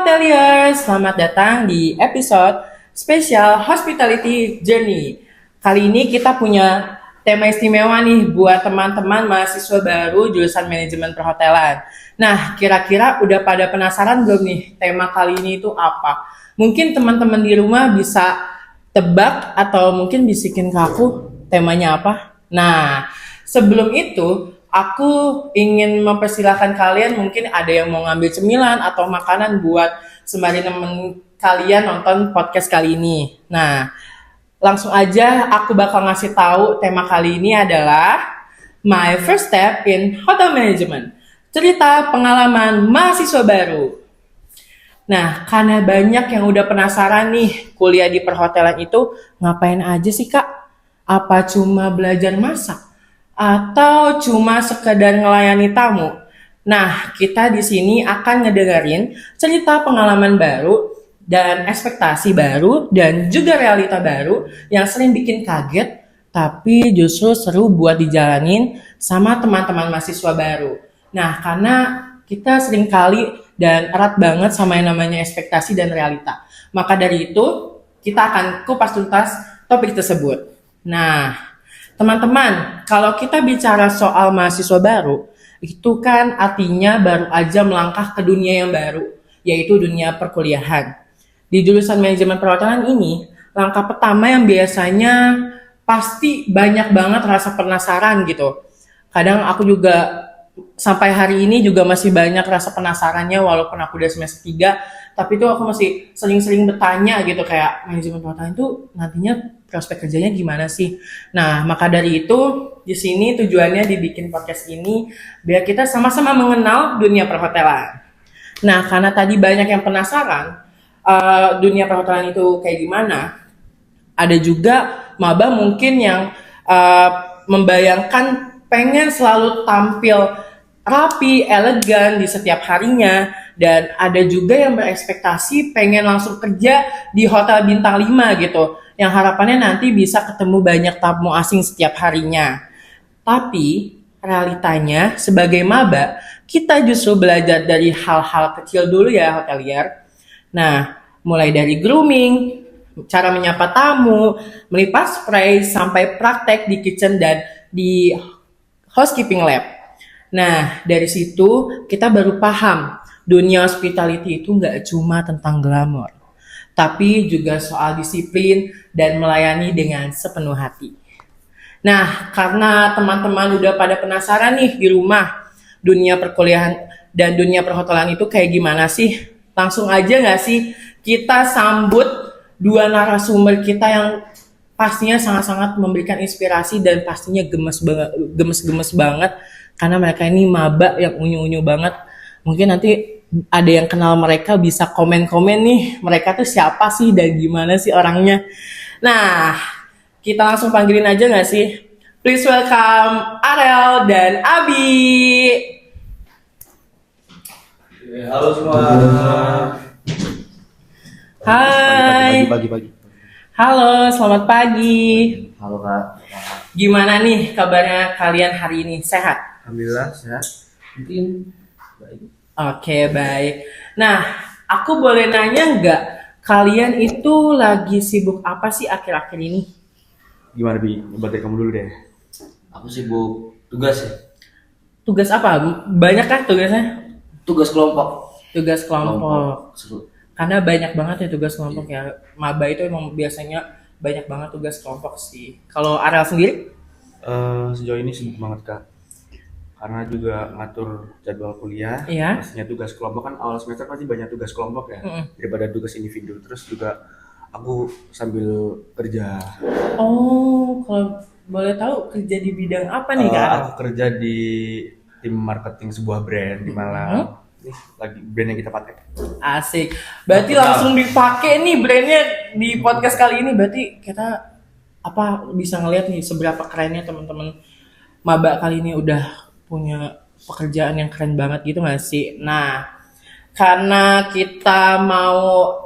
Hotelier, selamat datang di episode spesial Hospitality Journey. Kali ini kita punya tema istimewa nih buat teman-teman mahasiswa baru jurusan manajemen perhotelan. Nah, kira-kira udah pada penasaran belum nih tema kali ini itu apa? Mungkin teman-teman di rumah bisa tebak atau mungkin bisikin ke aku temanya apa? Nah, sebelum itu aku ingin mempersilahkan kalian, mungkin ada yang mau ngambil cemilan atau makanan buat sembari nemen kalian nonton podcast kali ini. Nah, langsung aja aku bakal ngasih tahu tema kali ini adalah My First Step in Hotel Management. Cerita pengalaman mahasiswa baru. Nah, karena banyak yang udah penasaran nih kuliah di perhotelan itu ngapain aja sih Kak? Apa cuma belajar masak? Atau cuma sekedar ngelayani tamu? Nah, kita di sini akan ngedengerin cerita pengalaman baru dan ekspektasi baru dan juga realita baru yang sering bikin kaget tapi justru seru buat dijalanin sama teman-teman mahasiswa baru. Nah, karena kita sering kali dan erat banget sama yang namanya ekspektasi dan realita. Maka dari itu, kita akan kupas tuntas topik tersebut. Nah, teman-teman, kalau kita bicara soal mahasiswa baru, itu kan artinya baru aja melangkah ke dunia yang baru, yaitu dunia perkuliahan. Di jurusan manajemen perhotelan ini, langkah pertama yang biasanya pasti banyak banget rasa penasaran gitu. Kadang aku juga sampai hari ini juga masih banyak rasa penasarannya walaupun aku udah semester 3, tapi itu aku masih sering-sering bertanya gitu kayak manajemen perhotelan itu nantinya prospek kerjanya gimana sih? Nah, maka dari itu di sini tujuannya dibikin podcast ini biar kita sama-sama mengenal dunia perhotelan. Nah, karena tadi banyak yang penasaran dunia perhotelan itu kayak gimana, ada juga maba mungkin yang membayangkan pengen selalu tampil rapi, elegan di setiap harinya, dan ada juga yang berekspektasi pengen langsung kerja di hotel bintang 5 gitu, yang harapannya nanti bisa ketemu banyak tamu asing setiap harinya. Tapi realitanya sebagai maba, kita justru belajar dari hal-hal kecil dulu ya hotelier. Nah, mulai dari grooming, cara menyapa tamu, melipat spray, sampai praktek di kitchen dan di housekeeping lab. Nah, dari situ kita baru paham dunia hospitality itu nggak cuma tentang glamor, tapi juga soal disiplin dan melayani dengan sepenuh hati. Nah, karena teman-teman udah pada penasaran nih di rumah, dunia perkuliahan dan dunia perhotelan itu kayak gimana sih? Langsung aja nggak sih kita sambut dua narasumber kita yang pastinya sangat-sangat memberikan inspirasi dan pastinya gemes banget karena mereka ini maba yang unyu-unyu banget. Mungkin nanti ada yang kenal mereka bisa komen-komen nih, mereka tuh siapa sih dan gimana sih orangnya. Nah, kita langsung panggilin aja gak sih? Please welcome Arel dan Abi. Halo semua. Hai. Pagi. Halo, selamat pagi. Halo Kak. Gimana nih kabarnya kalian hari ini? Sehat? Alhamdulillah sehat. Mungkin baik. Oke, baik. Nah, aku boleh nanya nggak, kalian itu lagi sibuk apa sih akhir-akhir ini? Gimana Bi? Coba dari kamu dulu deh. Aku sibuk tugas ya. Tugas apa? Banyak kan tugasnya? Tugas kelompok. Tugas kelompok. Seru. Karena banyak banget ya tugas kelompok ya. Maba itu emang biasanya banyak banget tugas kelompok sih. Kalau Arel sendiri? Sejauh ini sibuk banget Kak. Karena juga ngatur jadwal kuliah. Iya. Pastinya tugas kelompok kan awal semester pasti banyak tugas kelompok ya. Daripada tugas individu. Terus juga aku sambil kerja. Oh, kalau boleh tahu kerja di bidang apa nih Kak? Aku kerja di tim marketing sebuah brand di Malang. Ini lagi brand yang kita pakai. Asik. Berarti langsung dipakai nih brandnya di podcast kali ini. Berarti kita bisa ngelihat nih seberapa kerennya teman-teman maba kali ini udah punya pekerjaan yang keren banget gitu nggak sih? Nah, karena kita mau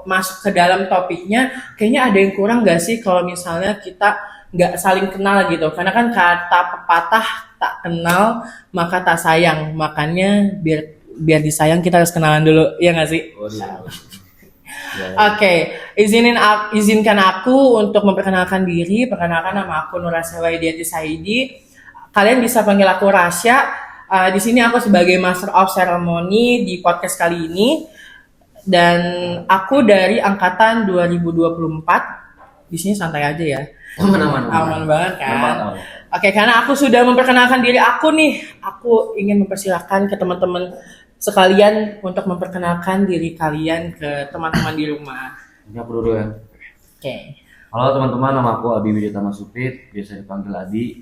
masuk ke dalam topiknya, kayaknya ada yang kurang nggak sih kalau misalnya kita nggak saling kenal gitu? Karena kan kata pepatah tak kenal maka tak sayang. Makanya biar biar disayang kita harus kenalan dulu, ya nggak sih? Waduh. Ya. Oke, izinkan aku untuk memperkenalkan diri. Perkenalkan, nama aku Nurasya Waidiati Saidi. Kalian bisa panggil aku Rasya. Di sini aku sebagai Master of Ceremony di podcast kali ini. Dan aku dari angkatan 2024. Di sini santai aja ya. Aman banget kan? Oke, karena aku sudah memperkenalkan diri aku nih. Aku ingin mempersilahkan ke teman-teman sekalian untuk memperkenalkan diri kalian ke teman-teman di rumah. Ini aku dulu ya. Oke. Halo teman-teman, nama aku Abi Widitama Supit, biasa dipanggil Adi.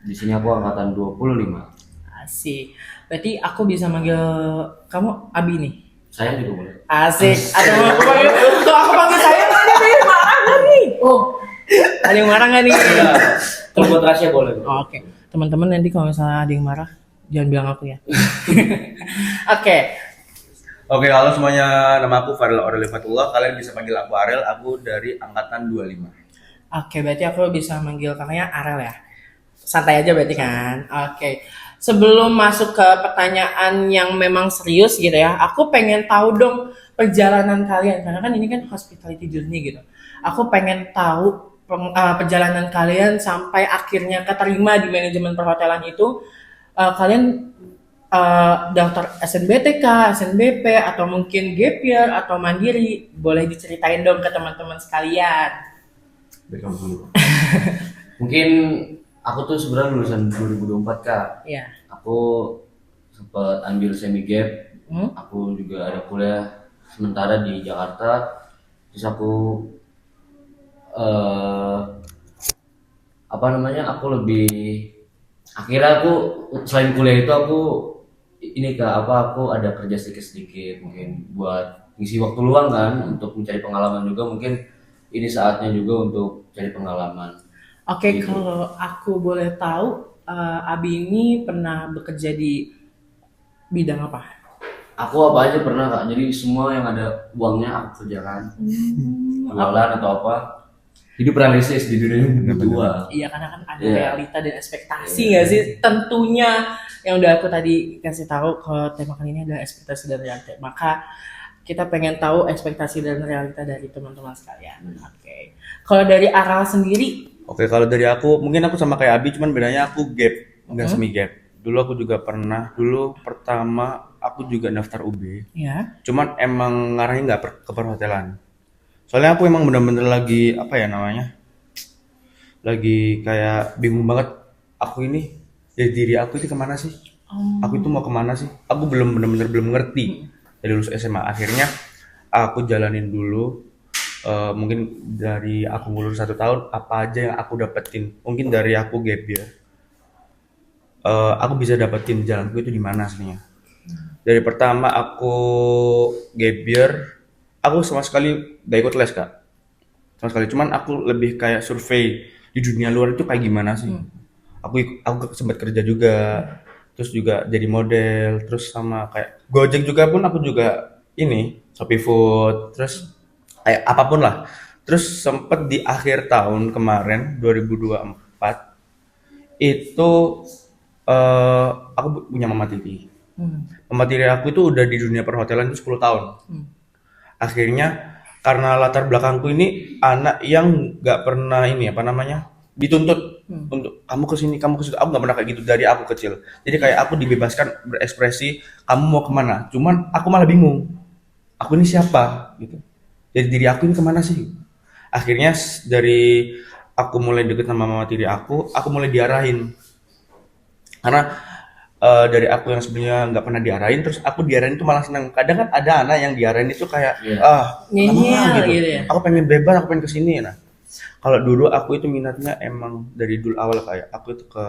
Di sini aku angkatan 25. Asik. Berarti aku bisa manggil kamu Abi nih. Sayang juga boleh. Asik. Ada yang aku panggil, kalau aku panggil saya ada yang marah nggak nih? Oh, ada yang marah nggak nih? Kalau buat rahasia boleh. Oh, oke. Teman-teman nanti kalau misalnya ada yang marah, jangan bilang aku ya. Oke. Oke, halo semuanya, nama aku Farel Aurelifatullah. Kalian bisa panggil aku Arel, aku dari angkatan 25. Oke, berarti aku bisa manggil kakaknya Arel ya. Santai aja berarti kan. Oke. Sebelum masuk ke pertanyaan yang memang serius gitu ya, aku pengen tahu dong perjalanan kalian, karena kan ini kan hospitality journey gitu. Aku pengen tahu perjalanan kalian sampai akhirnya keterima di manajemen perhotelan itu. Kalian daftar SNBTK, SNBP, atau mungkin gap year atau mandiri, boleh diceritain dong ke teman-teman sekalian. Baiklah dulu. Mungkin aku tuh sebenarnya lulusan 2024 Kak. Iya. Aku sempat ambil semi gap. Aku juga ada kuliah sementara di Jakarta. Terus aku aku lebih akhirnya aku selain kuliah itu aku aku ada kerja sedikit mungkin buat ngisi waktu luang kan, untuk mencari pengalaman juga, mungkin ini saatnya juga untuk cari pengalaman. Oke, Gitu. kalau aku boleh tahu, Abi ini pernah bekerja di bidang apa? Aku apa aja pernah Kak, jadi semua yang ada uangnya aku kerjakan. Jualan atau apa. Hidup realistis di dunia tua. Iya, karena kan ada Iya. realita dan ekspektasi nggak sih? Tentunya yang udah aku tadi kasih tahu, kalau tema kali ini adalah ekspektasi dan realita. Maka kita pengen tahu ekspektasi dan realita dari teman-teman sekalian. Oke. Kalau dari Aral sendiri, Oke, kalau dari aku, mungkin aku sama kayak Abi, cuman bedanya aku gap, nggak semi gap. Dulu aku juga pernah, pertama aku juga daftar UB. ya. Cuman emang ngarahnya nggak ke perhotelan. Soalnya aku emang bener-bener lagi, lagi kayak bingung banget. Aku ini, ya diri aku itu kemana sih? Aku itu mau kemana sih? Aku bener-bener belum ngerti. Dari lulus SMA, akhirnya aku jalanin dulu. Mungkin dari aku ngulur 1 tahun, apa aja yang aku dapetin. Mungkin dari aku gap year, aku bisa dapetin jalanku itu di mana aslinya. Dari pertama aku gap year, aku sama sekali gak ikut les Kak. Sama sekali, cuman aku lebih kayak survei di dunia luar itu kayak gimana sih. Aku sempat kerja juga, terus juga jadi model, terus sama kayak Gojek juga pun aku juga ini Shopee Food, terus kayak apapun lah. Terus sempet di akhir tahun kemarin 2024 itu aku punya mama tiri. Mama tiri aku itu udah di dunia perhotelan itu 10 tahun. Akhirnya karena latar belakangku ini anak yang nggak pernah dituntut untuk kamu kesini, kamu ke situ. Aku nggak pernah kayak gitu dari aku kecil. Jadi kayak aku dibebaskan berekspresi, kamu mau kemana. Cuman aku malah bingung, aku ini siapa gitu. Jadi diri aku ini kemana sih? Akhirnya dari aku mulai deket sama mama tiri aku mulai diarahin. Karena dari aku yang sebenarnya nggak pernah diarahin, terus aku diarahin itu malah seneng. Kadang kan ada anak yang diarahin itu kayak Ngeyel gitu. gitu ya. Aku pengen bebas, aku pengen kesini. Nah, kalau dulu aku itu minatnya emang dari dulu awal kayak aku itu ke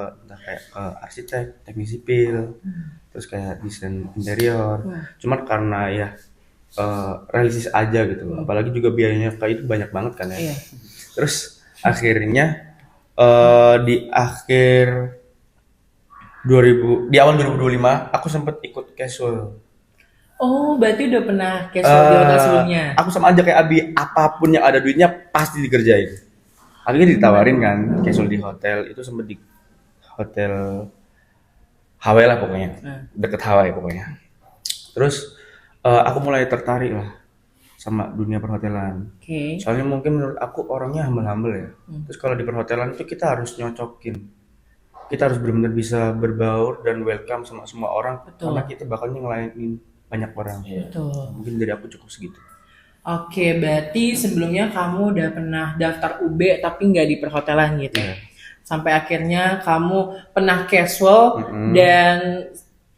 arsitek, teknik sipil, terus kayak desain interior. Cuman karena ya realistis aja gitu. Apalagi juga biayanya kayak itu banyak banget kan ya. Iya. Terus akhirnya di awal 2025 aku sempat ikut casual. Oh, berarti udah pernah casual di hotel sebelumnya. Aku sama aja kayak Abi, apapun yang ada duitnya pasti dikerjain. Akhirnya ditawarin kan casual di hotel, itu sempat di hotel Hawaii lah pokoknya, deket Hawaii pokoknya. Terus aku mulai tertarik lah sama dunia perhotelan. Oke. Soalnya mungkin menurut aku orangnya humble-humble ya. Terus kalau di perhotelan itu kita harus nyocokin. Kita harus benar-benar bisa berbaur dan welcome sama semua orang Betul. karena kita bakal ngelayanin banyak orang. Iya. Betul. Mungkin dari aku cukup segitu. Oke, berarti sebelumnya kamu udah pernah daftar UB tapi nggak di perhotelan gitu. Iya. Sampai akhirnya kamu pernah casual dan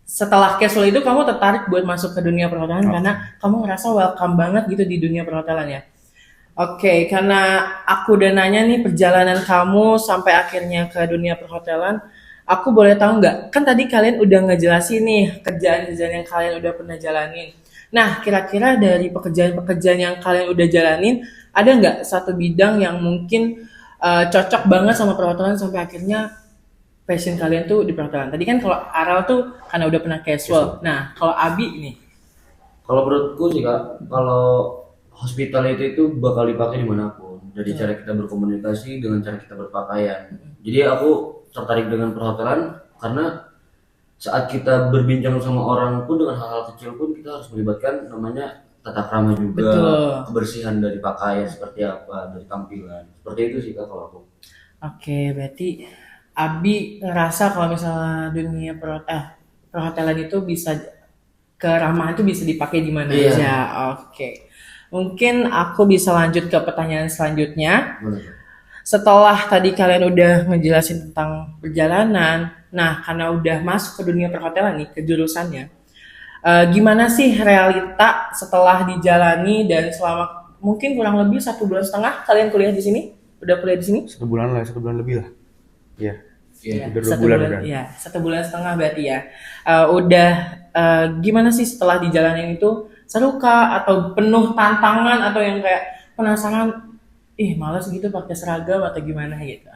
setelah casual itu kamu tertarik buat masuk ke dunia perhotelan karena kamu ngerasa welcome banget gitu di dunia perhotelan ya. Oke, karena aku udah nanya nih perjalanan kamu sampai akhirnya ke dunia perhotelan, aku boleh tahu nggak? Kan tadi kalian udah ngejelasin nih kerjaan-kerjaan yang kalian udah pernah jalanin. Nah, kira-kira dari pekerjaan-pekerjaan yang kalian udah jalanin, ada nggak satu bidang yang mungkin cocok banget sama perhotelan sampai akhirnya passion kalian tuh di perhotelan? Tadi kan kalau Aral tuh karena udah pernah casual. Nah, kalau Abi nih, Kalau menurutku sih Kak, kalau hospitality itu bakal dipakai dimanapun. Dari cara kita berkomunikasi dengan cara kita berpakaian. Jadi aku tertarik dengan perhotelan karena saat kita berbincang sama orang pun dengan hal-hal kecil pun kita harus melibatkan namanya tata krama juga, Betul. kebersihan dari pakaian seperti apa, dari tampilan. Seperti itu sih Kak kalau aku. oke, berarti Abi ngerasa kalau misalnya dunia perhotelan itu bisa keramahan itu bisa dipakai di mana Iya. aja. Oke. Mungkin aku bisa lanjut ke pertanyaan selanjutnya. Gimana, Kak? Setelah tadi kalian udah ngejelasin tentang perjalanan, nah karena udah masuk ke dunia perhotelan nih, ke jurusannya, gimana sih realita setelah dijalani dan selama mungkin kurang lebih 1,5 bulan kalian kuliah di sini? Udah kuliah di sini? 1 bulan lah, 1 bulan lebih lah. Iya. Iya. Udah 2 Satu bulan bulan, udah. ya, 1,5 bulan berarti ya. Gimana sih setelah dijalanin itu? Seru kah atau penuh tantangan atau yang kayak penasaran, malas gitu pakai seragam atau gimana gitu?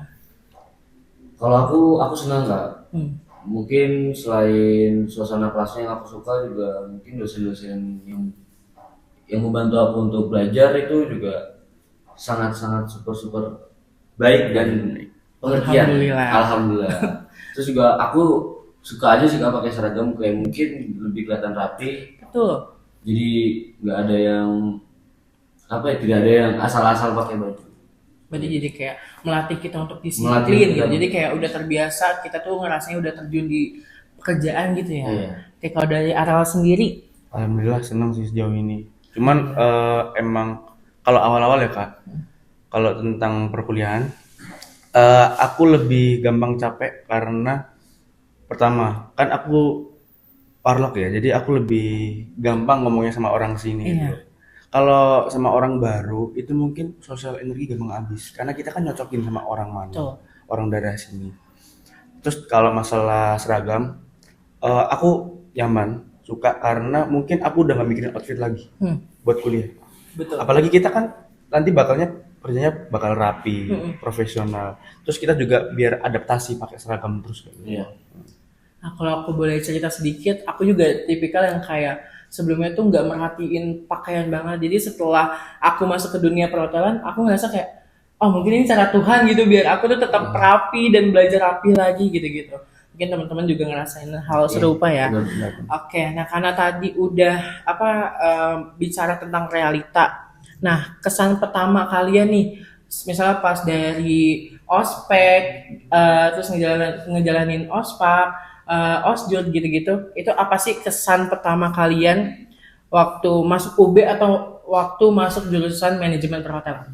Kalau aku senang Kak. Mungkin selain suasana kelasnya yang aku suka juga mungkin dosen-dosen yang membantu aku untuk belajar itu juga sangat-sangat super baik dan pengertian. Alhamdulillah. Alhamdulillah. Terus juga aku suka aja sih Kak pakai seragam kayak mungkin lebih kelihatan rapi. Betul. Jadi nggak ada yang tidak ada yang asal-asal pakai baju. Berarti jadi kayak melatih kita untuk Melatih disiplin gitu. kita. Jadi kayak udah terbiasa, kita tuh ngerasanya udah terjun di pekerjaan gitu ya. Iya. Oke, kalau dari Aral sendiri, Alhamdulillah senang sih sejauh ini. Cuman emang kalau awal-awal ya Kak, kalau tentang perkuliahan, aku lebih gampang capek karena pertama kan aku warlock ya, jadi aku lebih gampang ngomongnya sama orang sini Iya. gitu. Kalau sama orang baru itu mungkin sosial energi gampang habis karena kita kan nyocokin sama orang mana, Betul. orang daerah sini. Terus kalau masalah seragam, aku nyaman, suka karena mungkin aku udah gak mikirin outfit lagi buat kuliah. Betul. Apalagi kita kan nanti kerjanya bakal rapi, profesional. Terus kita juga biar adaptasi pakai seragam terus kayak gitu. Iya. Nah, kalau aku boleh cerita sedikit, aku juga tipikal yang kayak sebelumnya tuh nggak merhatiin pakaian banget. Jadi setelah aku masuk ke dunia perhotelan, aku ngerasa kayak, oh mungkin ini cara Tuhan gitu biar aku tuh tetap rapi dan belajar rapi lagi gitu-gitu. Mungkin teman-teman juga ngerasain hal serupa ya. Benar. Oke, nah karena tadi udah bicara tentang realita. Nah, kesan pertama kalian nih, misalnya pas dari ospek, terus ngejalanin ospak, osjur gitu-gitu, itu apa sih kesan pertama kalian waktu masuk UB atau waktu masuk jurusan manajemen perhotelan?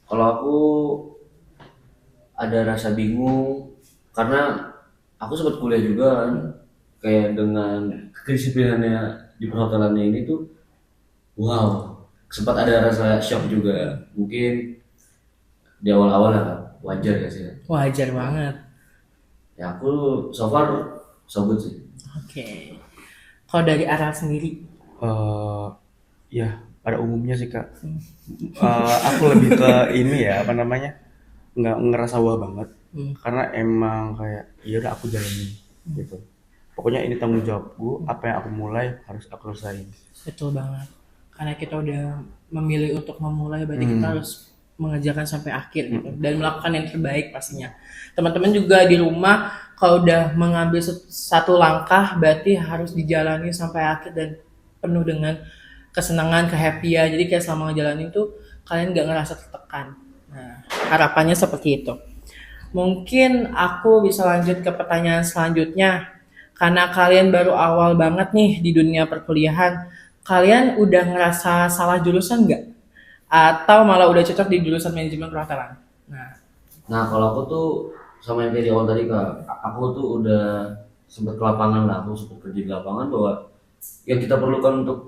Kalau aku ada rasa bingung karena aku sempat kuliah juga kan, kayak dengan kedisiplinannya di perhotelannya ini tuh, wow, sempat ada rasa shock juga. Mungkin di awal-awal ya wajar gak sih? Wajar banget. Ya aku so far so good sih. Oke. Kalau dari Aral sendiri, Ya pada umumnya sih Kak. Aku lebih ke ini ya apa namanya, nggak ngerasa wah banget karena emang kayak ya udah aku jalanin gitu. Pokoknya ini tanggung jawabku, apa yang aku mulai harus aku selesaiin. betul banget. Karena kita udah memilih untuk memulai, berarti kita harus mengerjakan sampai akhir gitu dan melakukan yang terbaik pastinya. Teman-teman juga di rumah kalau udah mengambil satu langkah berarti harus dijalani sampai akhir dan penuh dengan kesenangan, kehappyan. Jadi kayak selama ngejalanin tuh kalian nggak ngerasa tertekan. Nah, harapannya seperti itu. Mungkin aku bisa lanjut ke pertanyaan selanjutnya. Karena kalian baru awal banget nih di dunia perkuliahan, kalian udah ngerasa salah jurusan nggak? Atau malah udah cocok di jurusan manajemen perhotelan? Nah kalau aku tuh sama yang kayak di awal tadi kak, aku tuh udah sempat ke lapangan lah, aku sempat kerja di lapangan bahwa yang kita perlukan untuk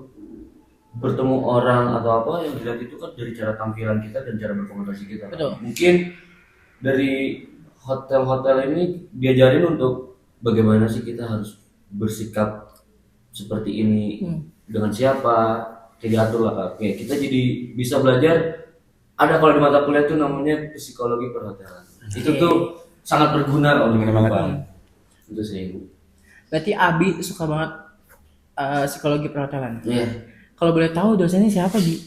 bertemu orang atau apa yang dilihat itu kan dari cara tampilan kita dan cara berkomunikasi kita. Betul. Mungkin dari hotel-hotel ini diajarin untuk bagaimana sih kita harus bersikap seperti ini dengan siapa, tidak atur lah kak. Oke, kita jadi bisa belajar. Ada kalau di mata kuliah tuh namanya psikologi perhotelan. Itu tuh sangat berguna untuk Bener banget. kehidupan. Itu sih. Berarti Abi suka banget psikologi perhotelan. Iya. Kalau boleh tahu dosennya siapa, Bi?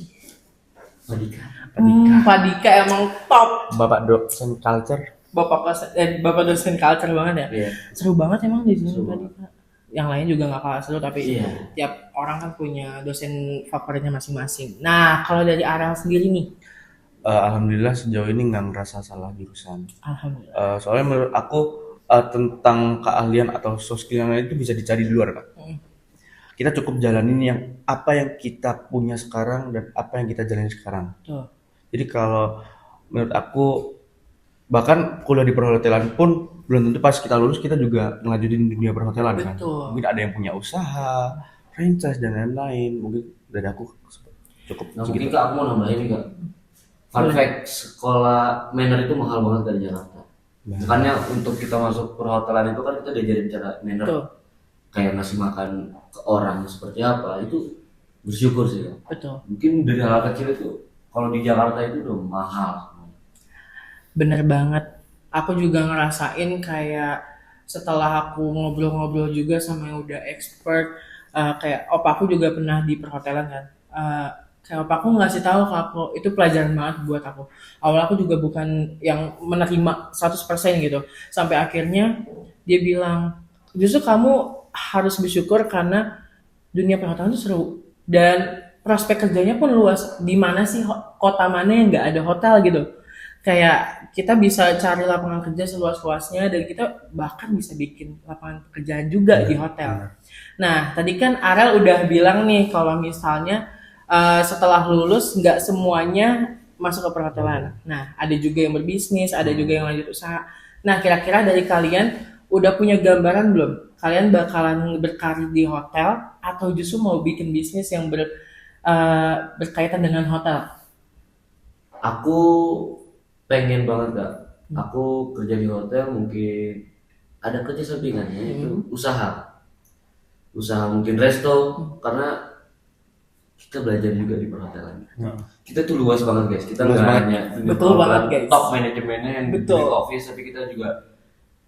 Madika. Pak Dika emang top. Bapak dosen culture. Bapak dosen culture banget ya. Iya. Seru banget emang di sini Seru Pak Dika. Yang lain juga nggak kalah seru, tapi Iya. tiap orang kan punya dosen favoritnya masing-masing. Nah, kalau dari Arel sendiri nih, Alhamdulillah sejauh ini nggak ngerasa salah jurusan. alhamdulillah. Soalnya menurut aku tentang keahlian atau soft skill yang lain itu bisa dicari di luar, Kak. Kita cukup jalanin yang apa yang kita punya sekarang dan apa yang kita jalani sekarang. Tuh. Jadi kalau menurut aku bahkan kuliah di perhotelan pun belum tentu pas kita lulus kita juga ngelanjutin dunia perhotelan kan. Betul. Mungkin ada yang punya usaha, franchise dan lain-lain. Mungkin dari aku cukup Nah segitu. mungkin kak aku mau nambahin nih kak. Fun fact, sekolah manner itu mahal banget dari Jakarta. Makanya untuk kita masuk perhotelan itu kan kita diajarin cara manner. Betul. Kayak ngasih makan ke orang seperti apa, itu bersyukur sih kak. Betul. Mungkin dari hal kecil itu kalau di Jakarta itu udah mahal. Bener banget. Aku juga ngerasain kayak setelah aku ngobrol-ngobrol juga sama yang udah expert, kayak aku juga pernah di perhotelan kan. Kayak aku ngasih tahu ke aku, itu pelajaran banget buat aku. Awal aku juga bukan yang menerima 100% gitu. Sampai akhirnya dia bilang, justru kamu harus bersyukur karena dunia perhotelan itu seru. Dan prospek kerjanya pun luas. Di mana sih kota mana yang nggak ada hotel gitu. Kayak kita bisa cari lapangan kerja seluas-luasnya dan kita bahkan bisa bikin lapangan pekerjaan juga di hotel. Nah, tadi kan Arel udah bilang nih kalau misalnya setelah lulus nggak semuanya masuk ke perhotelan. Nah, ada juga yang berbisnis, ada juga yang lanjut usaha. Nah, kira-kira dari kalian udah punya gambaran belum? Kalian bakalan berkarir di hotel atau justru mau bikin bisnis yang berkaitan dengan hotel? Aku pengen banget kak. Aku kerja di hotel mungkin ada kerja sampingannya itu usaha mungkin resto karena kita belajar juga di perhotelan. Kita tuh luas banget guys. Kita Luas nggak banget. hanya Betul banget, guys. top manajemennya yang Betul. di office, tapi kita juga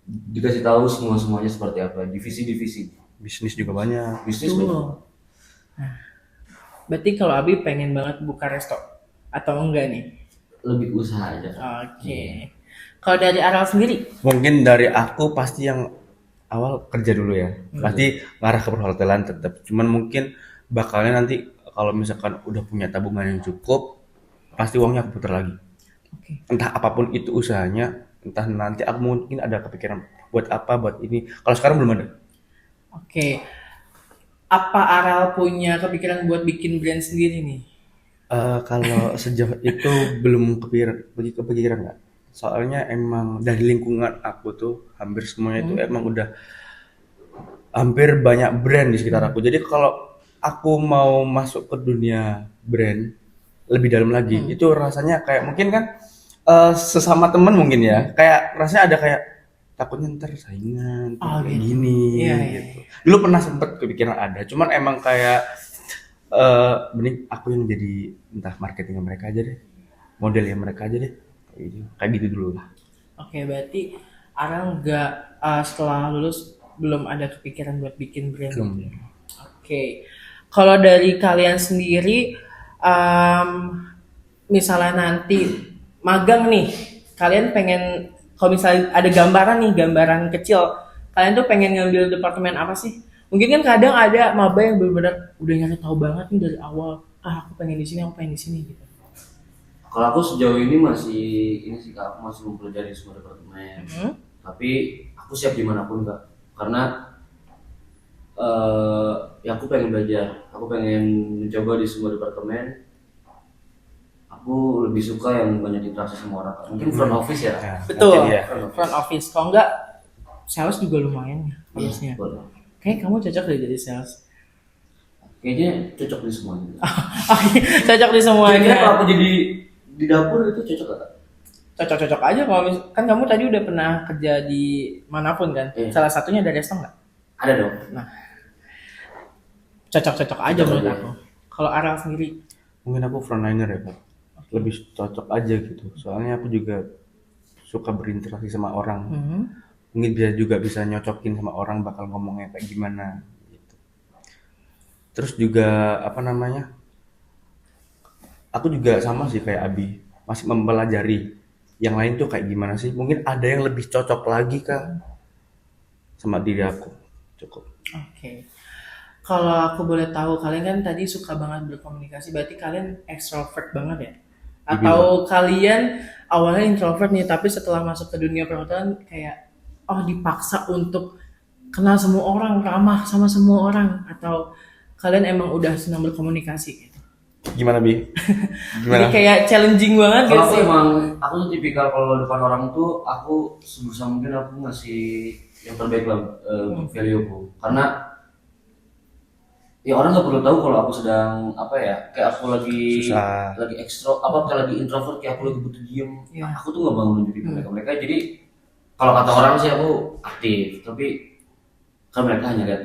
dikasih tahu semuanya seperti apa, divisi-divisi Bisnis juga banyak. bisnis. Betul. Nah, berarti kalau Abi pengen banget buka resto atau enggak nih? Lebih usaha aja. Oke. Kalau dari Arel sendiri? Mungkin dari aku pasti yang awal kerja dulu ya. Pasti ngarah ke perhotelan tetap. Cuman mungkin bakalnya nanti kalau misalkan udah punya tabungan yang cukup, pasti uangnya aku putar lagi. Oke. Entah apapun itu usahanya, entah nanti aku mungkin ada kepikiran buat apa, buat ini. Kalau sekarang belum ada. Oke. Apa Arel punya kepikiran buat bikin brand sendiri nih? Kalau sejauh itu belum kepikiran nggak. Soalnya emang dari lingkungan aku tuh hampir semuanya itu emang udah hampir banyak brand di sekitar aku. Jadi kalau aku mau masuk ke dunia brand lebih dalam lagi, itu rasanya kayak mungkin kan sesama temen mungkin ya, kayak rasanya ada kayak takutnya ntar saingan kayak gitu. gini Iya, gitu. Dulu pernah sempet kepikiran ada, cuman emang kayak mending aku yang jadi entah marketingnya mereka aja deh, modelnya mereka aja deh, kayak gitu dulu lah. Oke, berarti Arel nggak setelah lulus belum ada kepikiran buat bikin brand. Belum. Oke. Kalau dari kalian sendiri, misalnya nanti magang nih, kalian pengen, kalau misalnya ada gambaran nih, gambaran kecil, kalian tuh pengen ngambil departemen apa sih? Mungkin kan kadang ada maba yang benar-benar udah nyari tahu banget nih dari awal, aku pengen di sini, aku pengen di sini gitu. Kalau aku sejauh ini masih ini sih Kak, aku masih mempelajari semua departemen. Tapi aku siap dimanapun Kak, karena ya aku pengen belajar, aku pengen mencoba di semua departemen. Aku lebih suka yang banyak interaksi sama orang Kak. Mungkin front office ya. Betul, Nanti dia. front office. Kalau enggak, sales juga lumayan ya, biasanya. Boleh. Kayak kamu cocok deh jadi sales. Kayaknya cocok di semuanya. Oke, cocok di Kira-kira semuanya. kalau aku jadi di dapur itu cocok gak Kak? Cocok-cocok aja kalau kan kamu tadi udah pernah kerja di manapun kan? Iya. Salah satunya dari resto nggak? Ada dong. Cocok-cocok aja Cocok menurut aja. aku. Kalau Aral sendiri, Mungkin aku frontliner ya Pak. Lebih cocok aja gitu. Soalnya aku juga suka berinteraksi sama orang. Mungkin bisa nyocokin sama orang bakal ngomongnya kayak gimana gitu. Terus juga apa namanya? Aku juga sama sih kayak Abi, masih mempelajari yang lain tuh kayak gimana sih. Mungkin ada yang lebih cocok lagi Kak sama diri aku. Cukup. oke. Kalau aku boleh tahu, kalian kan tadi suka banget berkomunikasi, berarti kalian extrovert banget ya? Atau kalian awalnya introvert nih, tapi setelah masuk ke dunia perhotelan kayak, dipaksa untuk kenal semua orang, ramah sama semua orang, atau kalian emang udah senang berkomunikasi gitu? Gimana Bi? Jadi Gimana? kayak challenging banget Kalau gitu aku sih. emang, aku tuh tipikal kalau depan orang tuh aku sebisa mungkin aku ngasih yang terbaik lah value aku. Karena ya orang nggak perlu tahu kalau aku sedang apa ya, kayak aku lagi Susah. lagi ekstro, apa kayak lagi introvert, kayak aku lagi butuh diem. Iya. Aku tuh nggak mau nunjukin mereka. Jadi kalau kata orang sih aku aktif, tapi kan mereka hanya lihat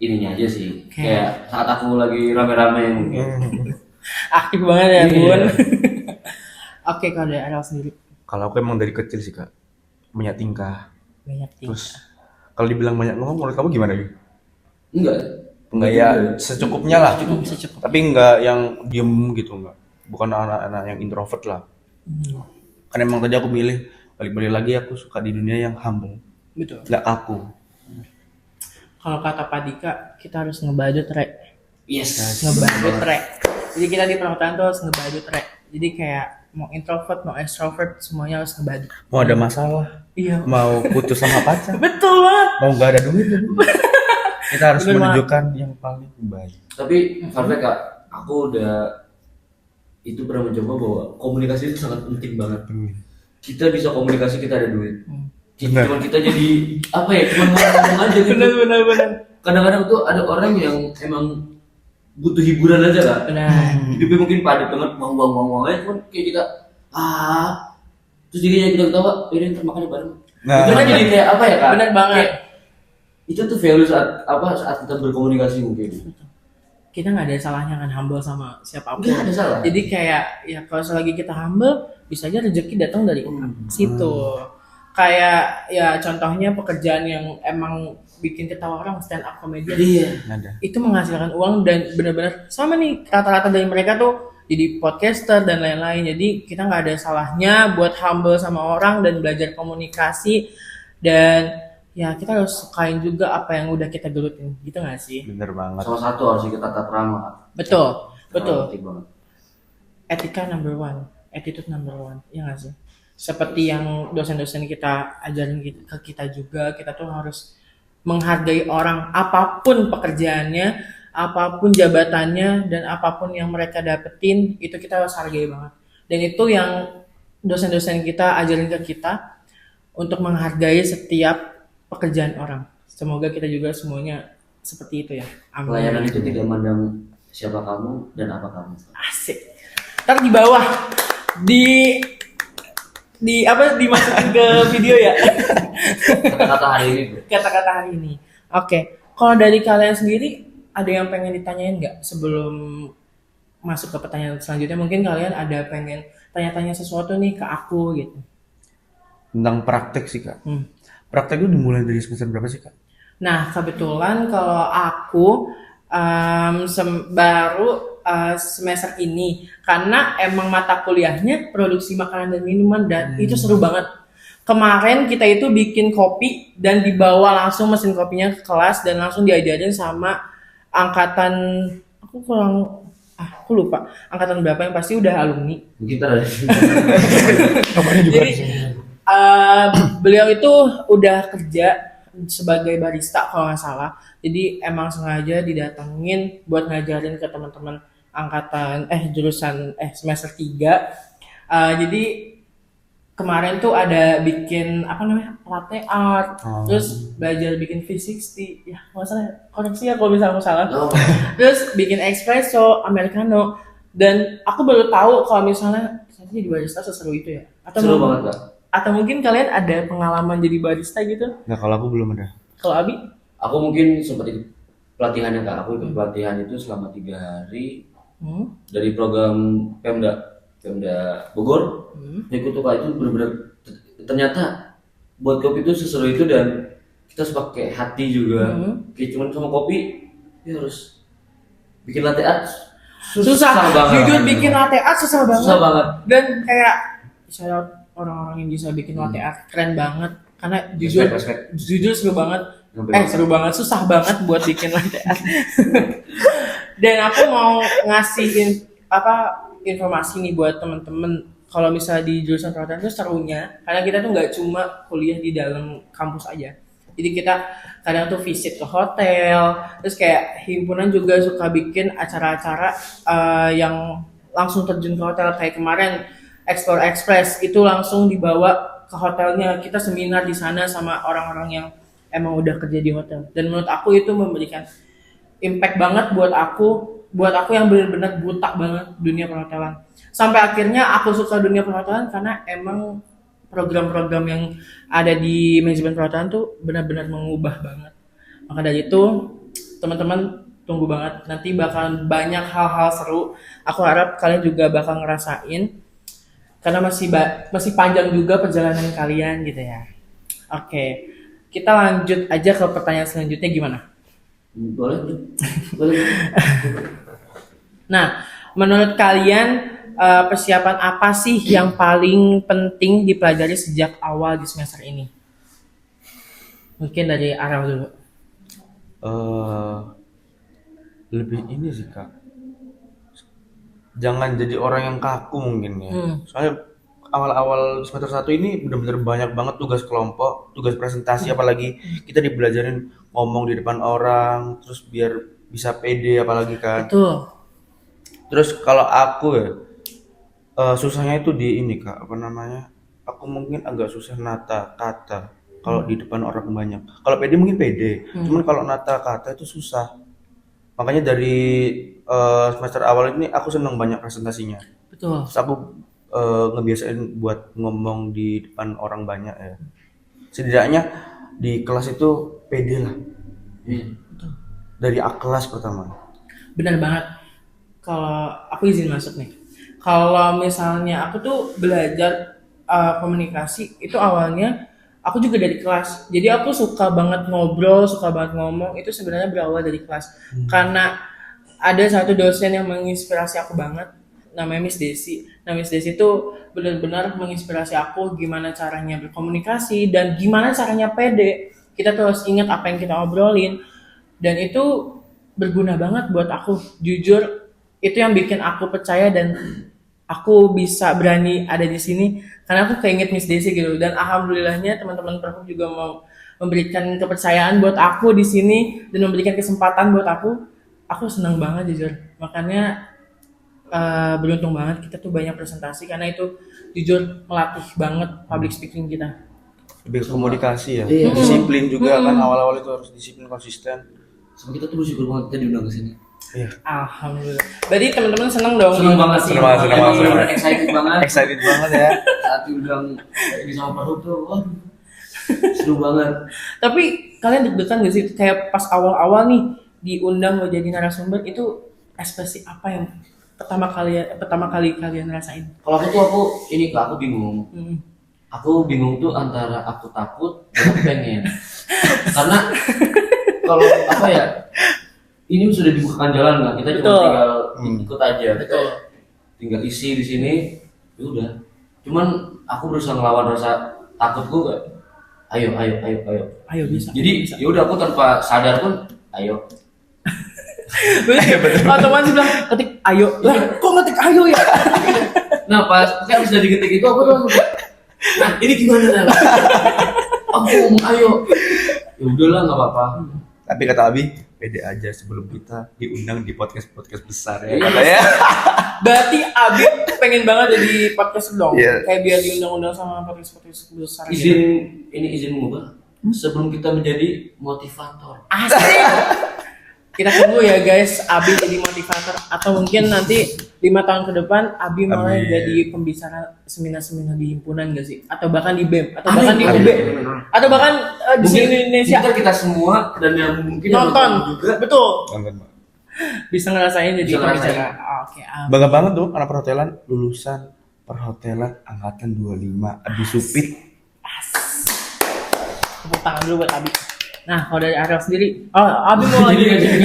ininya aja sih. Kayak saat aku lagi rame-rame mungkin. Aktif banget ya Iya. Bun. Oke, kalau dari Aral sendiri Kalau aku emang dari kecil sih Kak, banyak tingkah. banyak tingkah. Terus kalau dibilang banyak ngomong, menurut kamu gimana Bi? Enggak. Enggak ya, secukupnya lah. Secukup. Tapi enggak yang diem gitu enggak. Bukan anak-anak yang introvert lah. Kan emang tadi aku milih balik-balik lagi aku suka di dunia yang humble, Betul. enggak kaku. Kalau kata Pak Dika, kita harus ngebadut rek. Yes. Ngebadut rek. Jadi kita di perhotelan tuh harus ngebadut rek. Jadi kayak mau introvert, mau extrovert, semuanya harus ngebadut. Mau ada masalah, Iya. mau putus sama pacar, Betul banget. mau enggak ada duit, kita harus Bener banget. menunjukkan yang paling baik. Tapi fun fact Kak, aku udah itu pernah mencoba bahwa komunikasi itu sangat penting banget. Kita bisa komunikasi, kita ada duit. Benar. Cuman kita jadi apa ya? Cuman ngomong aja gitu. Benar. Kadang-kadang tuh ada orang yang emang butuh hiburan aja Kak. Benar. Hidupnya mungkin padat banget, buang aja, cuman kayak kita terus jadinya kita ketawa, ini ntar makannya bareng. Nah, Itu kan jadi kayak apa ya Kak? Benar banget. Kayak, itu tuh value saat kita berkomunikasi mungkin. Kita nggak ada salahnya kan humble sama siapapun. Nggak ada salah. Jadi kayak ya kalau selagi kita humble, bisa aja rezeki datang dari situ. Kayak ya contohnya pekerjaan yang emang bikin ketawa orang, stand up comedian. Iya. ada. Itu menghasilkan uang dan benar-benar sama nih rata-rata dari mereka tuh jadi podcaster dan lain-lain. Jadi kita nggak ada salahnya buat humble sama orang dan belajar komunikasi, dan ya kita harus sukain juga apa yang udah kita gelutin, gitu nggak sih? Bener banget. Salah satu harus kita tata krama. Betul. Penting banget. Etika number one, attitude number one, ya nggak sih? Seperti yang dosen-dosen kita ajarin ke kita juga, kita tuh harus menghargai orang apapun pekerjaannya, apapun jabatannya, dan apapun yang mereka dapetin, itu kita harus hargai banget. Dan itu yang dosen-dosen kita ajarin ke kita untuk menghargai setiap pekerjaan orang. Semoga kita juga semuanya seperti itu ya. Amin. Pelayanan itu tidak memandang siapa kamu dan apa kamu. Asik. Ntar di bawah dimasukin ke video ya. Kata-kata hari ini bro. Kata-kata hari ini. Oke. Kalau dari kalian sendiri ada yang pengen ditanyain nggak sebelum masuk ke pertanyaan selanjutnya? Mungkin kalian ada pengen tanya-tanya sesuatu nih ke aku gitu. Tentang praktek sih Kak. Praktek itu dimulai dari semester berapa sih Kak? Nah, kebetulan kalau aku baru semester ini, karena emang mata kuliahnya produksi makanan dan minuman, dan itu seru banget. kemarin kita itu bikin kopi dan dibawa langsung mesin kopinya ke kelas dan langsung diajarin sama angkatan aku lupa angkatan berapa yang pasti udah alumni. Mungkin ntar ada. Jadi beliau itu udah kerja sebagai barista kalau nggak salah. Jadi emang sengaja didatengin buat ngajarin ke teman-teman angkatan jurusan semester 3. Jadi kemarin tuh ada bikin latte art, terus belajar bikin V60, ya nggak salah, koreksi ya kalau misalnya aku salah. Terus bikin espresso, americano, dan aku baru tahu kalau misalnya saya jadi barista seseru itu ya. Seru banget Kak. Atau mungkin kalian ada pengalaman jadi barista gitu? Nah kalau aku belum ada. Kalau Abi? Aku mungkin sempat ikut pelatihannya Kak. Aku ikut pelatihan itu selama 3 hari dari program Pemda Bogor. Ikut tuh Kak, itu benar-benar ternyata buat kopi itu seseru itu dan kita harus pakai hati juga. Kayak cuman sama kopi ya harus bikin latte art Susah banget. Jujur bikin latte art susah banget. Susah banget. Dan kayak misalnya orang-orang yang bisa bikin latte art keren banget karena jujur seru banget. Seru banget, susah banget buat bikin latte art. Dan aku mau ngasih informasi nih buat temen-temen kalau misalnya di jurusan perawatan itu serunya karena kita tuh nggak cuma kuliah di dalam kampus aja, jadi kita kadang tuh visit ke hotel, terus kayak himpunan juga suka bikin acara-acara yang langsung terjun ke hotel. Kayak kemarin Explore Express itu langsung dibawa ke hotelnya, kita seminar di sana sama orang-orang yang emang udah kerja di hotel, dan menurut aku itu memberikan impact banget buat aku yang benar-benar buta banget dunia perhotelan. Sampai akhirnya aku suka dunia perhotelan karena emang program-program yang ada di manajemen perhotelan tuh benar-benar mengubah banget. Maka dari itu teman-teman tunggu banget, nanti bakalan banyak hal-hal seru. Aku harap kalian juga bakal ngerasain karena masih panjang juga perjalanan kalian gitu ya. Oke, kita lanjut aja ke pertanyaan selanjutnya, gimana? Boleh. Nah, menurut kalian persiapan apa sih yang paling penting dipelajari sejak awal di semester ini? Mungkin dari Aral dulu. Lebih ini sih Kak, jangan jadi orang yang kaku mungkin ya. Soalnya awal-awal semester 1 ini benar-benar banyak banget tugas kelompok, tugas presentasi, apalagi kita dibelajarin ngomong di depan orang, terus biar bisa pede apalagi kan. Betul. Terus kalau aku ya susahnya itu di ini Kak, aku mungkin agak susah nata kata kalau di depan orang banyak. Kalau pede mungkin pede, cuman kalau nata kata itu susah. Makanya dari semester awal ini aku senang banyak presentasinya. Betul. Terus aku ngebiasain buat ngomong di depan orang banyak ya. Setidaknya di kelas itu pede lah. Dari kelas pertama. Benar banget. Kalau aku izin masuk nih. Kalau misalnya aku tuh belajar komunikasi itu awalnya aku juga dari kelas. Jadi aku suka banget ngobrol, suka banget ngomong. Itu sebenarnya berawal dari kelas. Karena ada satu dosen yang menginspirasi aku banget, namanya Miss Desi. Nah, Miss Desi itu benar-benar menginspirasi aku gimana caranya berkomunikasi dan gimana caranya pede. Kita tuh harus ingat apa yang kita obrolin. Dan itu berguna banget buat aku. Jujur, itu yang bikin aku percaya dan aku bisa berani ada di sini karena aku keinget Miss Desi gitu. Dan alhamdulillahnya teman-teman Perhub juga mau memberikan kepercayaan buat aku di sini dan memberikan kesempatan buat aku. Aku senang banget jujur. Makanya beruntung banget kita tuh banyak presentasi karena itu jujur melatih banget public speaking kita. Lebih ke komunikasi ya. Iya. Disiplin juga kan, awal-awal itu harus disiplin, konsisten. Sama kita tuh bersyukur banget kita diundang ke sini. Iya. Alhamdulillah. Berarti teman-teman senang dong. Senang banget sih. Senang banget. Excited banget. Excited banget ya. Saat diundang di sama Perhub tuh, seru banget. Tapi kalian deg-degan gak sih kayak pas awal-awal nih diundang mau jadi narasumber, itu ekspresi apa yang pertama kali kalian rasain? Kalau aku bingung. Aku bingung tuh antara aku takut dan aku pengen. Karena kalau ini sudah dibukakan jalan kan, kita cuma tinggal ikut aja. Betul. Tinggal isi di sini, ya udah. Cuman aku berusaha ngelawan rasa takut gue gak, ayo. Ayo bisa. Jadi bisa. ya udah aku tanpa sadar pun ayo. Otomatis bilang ketik ayo. Lah, kok ngetik ayo ya? Nah pas kan bisa diketik itu aku tuh kayak, nah ini gimana lah? Aku ngomong ayo. Ya udahlah nggak apa-apa. Tapi kata Abi, pede aja sebelum kita diundang di podcast besar ya Iya. katanya. Berarti Abi pengen banget jadi podcast dong. Iya. Kayak biar diundang-undang sama podcast besar. Izin mengubah sebelum kita menjadi motivator. Asik. Kita tunggu ya guys, Abi jadi motivator atau mungkin nanti 5 tahun ke depan Abi malah Amin. jadi pembicara seminar-seminar di himpunan gak sih? Atau bahkan di BEM atau Amin. bahkan di Amin. UB atau bahkan di Mungkin seluruh Indonesia Ntar kita semua dan yang mungkin yang nonton juga betul Banget, Mbak. bisa ngerasain jadi Bisa ngerasain. pembicara. Oke, Abi. Bangga banget tuh anak perhotelan lulusan perhotelan angkatan 25 Abi Supit. Tepuk tangan dulu buat Abi. Nah, kalau dari Ariel sendiri, Abi mau jadi lagi.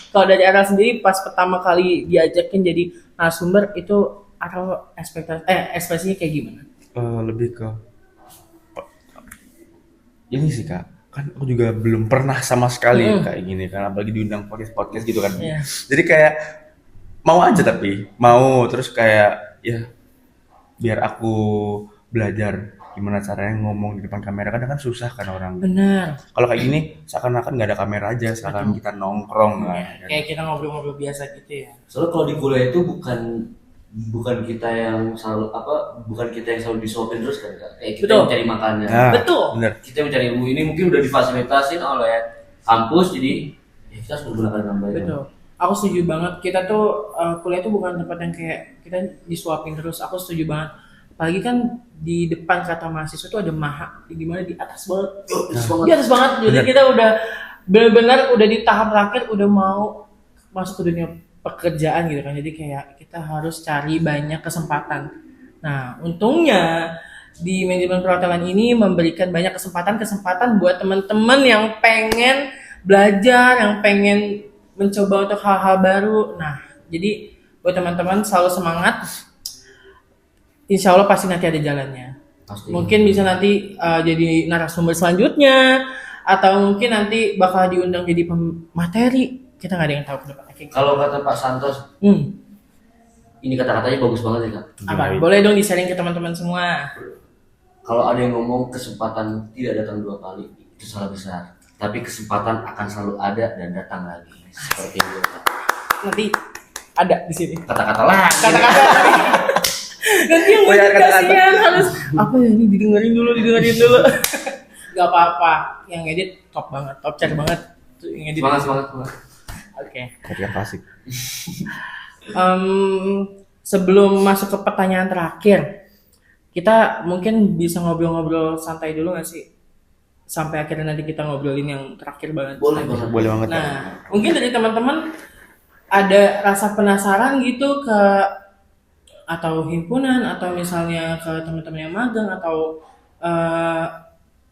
Kalau dari Ariel sendiri pas pertama kali diajakin jadi narasumber itu Ariel ekspresinya kayak gimana? Lebih ke ini sih Kak, kan aku juga belum pernah sama sekali kayak gini kan, apalagi diundang podcast gitu kan. Iya. Jadi kayak mau aja tapi mau terus kayak ya biar aku belajar gimana caranya ngomong di depan kamera, kadang kan susah kan orang. Benar. Kalau kayak gini seakan-akan nggak ada kamera aja, seakan kita nongkrong kan. Kayak kita ngobrol-ngobrol biasa gitu ya. soalnya kalau di kuliah itu bukan kita yang selalu bukan kita yang selalu disuapin terus kan Kak. Kayak kita Betul. mencari makannya. Nah, Betul. bener. Kita mencari ilmu ini mungkin udah difasilitasin oleh kampus, jadi ya kita harus menggunakan dengan baik. Betul. Aku setuju banget. Kita tuh kuliah tuh bukan tempat yang kayak kita disuapin terus. Aku setuju banget. Apalagi kan di depan kata mahasiswa tuh ada maha, di mana di atas banget. Di atas banget. Jadi Bener. kita udah benar-benar udah di tahap terakhir, udah mau masuk ke dunia pekerjaan gitu kan. Jadi kayak kita harus cari banyak kesempatan. Nah, untungnya di manajemen perhotelan ini memberikan banyak kesempatan buat teman-teman yang pengen belajar, yang pengen mencoba untuk hal-hal baru. Nah, jadi buat teman-teman selalu semangat. Insya Allah pasti nanti ada jalannya. Pasti. Mungkin bisa nanti jadi narasumber selanjutnya, atau mungkin nanti bakal diundang jadi materi. Kita nggak ada yang tahu ke depan. Kalau kata Pak Santos, ini kata-katanya bagus banget ya Kak. Apa? Boleh dong di-sharing ke teman-teman semua. Kalau ada yang ngomong kesempatan tidak datang 2 kali, itu salah besar. Tapi kesempatan akan selalu ada dan datang lagi. Seperti itu Kak. Nanti ada di sini. Kata-kata lagi. Kata-kata nanti yang Oh ya, kata-kata. kasihan harus apa ya ini didengerin dulu. Gak apa-apa. Yang edit top banget, top tier banget. Tuh, yang edit. Semangat. Oke. Karya klasik. Sebelum masuk ke pertanyaan terakhir, kita mungkin bisa ngobrol-ngobrol santai dulu nggak sih? Sampai akhirnya nanti kita ngobrolin yang terakhir banget. Boleh banget. Boleh banget. Nah, mungkin dari teman-teman ada rasa penasaran gitu ke atau himpunan atau misalnya ke teman-teman yang magang atau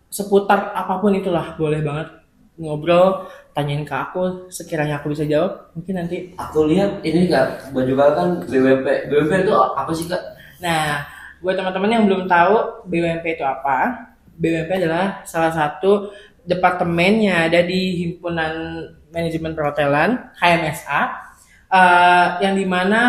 seputar apapun itulah, boleh banget ngobrol, tanyain ke aku, sekiranya aku bisa jawab. Mungkin nanti. Aku lihat ini Kak, baju Kakak kan BWP. BWP itu apa sih Kak? Nah, buat teman-teman yang belum tahu BWMP itu apa, BWMP adalah salah satu departemen yang ada di Himpunan Manajemen Perhotelan HMSA, yang dimana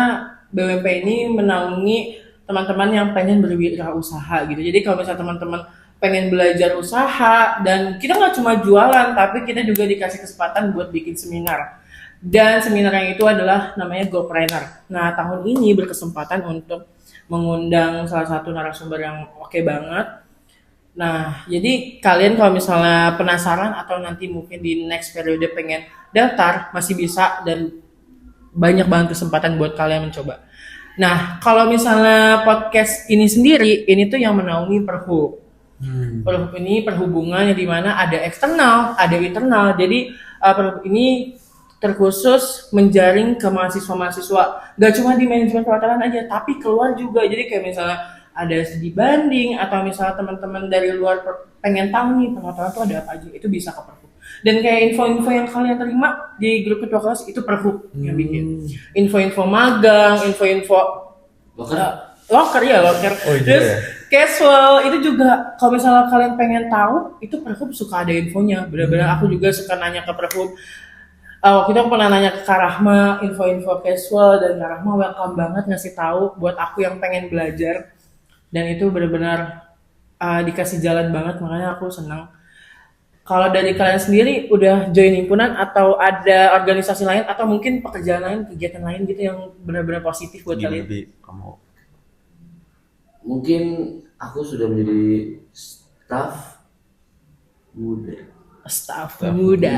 BWMP ini menaungi teman-teman yang pengen berwirausaha gitu. Jadi kalau misalnya teman-teman pengen belajar usaha, dan kita nggak cuma jualan, tapi kita juga dikasih kesempatan buat bikin seminar. Dan seminar yang itu adalah namanya GoPreneur. Nah, tahun ini berkesempatan untuk mengundang salah satu narasumber yang oke banget. Nah, jadi kalian kalau misalnya penasaran atau nanti mungkin di next periode pengen daftar, masih bisa, dan banyak banget kesempatan buat kalian mencoba. Nah, kalau misalnya podcast ini sendiri, ini tuh yang menaungi Perhub. Perhub ini perhubungan yang dimana ada eksternal, ada internal. Jadi Perhub ini terkhusus menjaring ke mahasiswa-mahasiswa. Gak cuma di manajemen perhotelan aja, tapi keluar juga. Jadi kayak misalnya ada studi banding, atau misalnya teman-teman dari luar pengen tahu nih perhotelan tuh ada apa aja, itu bisa ke Perhub. Dan kayak info-info yang kalian terima di grup ketua kelas itu Perhub yang bikin. Info-info magang, info-info Bahkan loker ya, loker. Oh, iya. Terus Casual itu juga kalau misalnya kalian pengen tahu, itu Perhub suka ada infonya. Benar-benar aku juga suka nanya ke Perhub. Waktu itu aku pernah nanya ke Kak Rahma info-info casual, dan Kak Rahma welcome banget ngasih tahu buat aku yang pengen belajar, dan itu benar-benar dikasih jalan banget, makanya aku senang. Kalau dari kalian sendiri udah join himpunan atau ada organisasi lain atau mungkin pekerjaan lain, kegiatan lain gitu yang benar-benar positif buat kalian? Lebih kamu Mungkin aku sudah menjadi staff muda. Staff muda.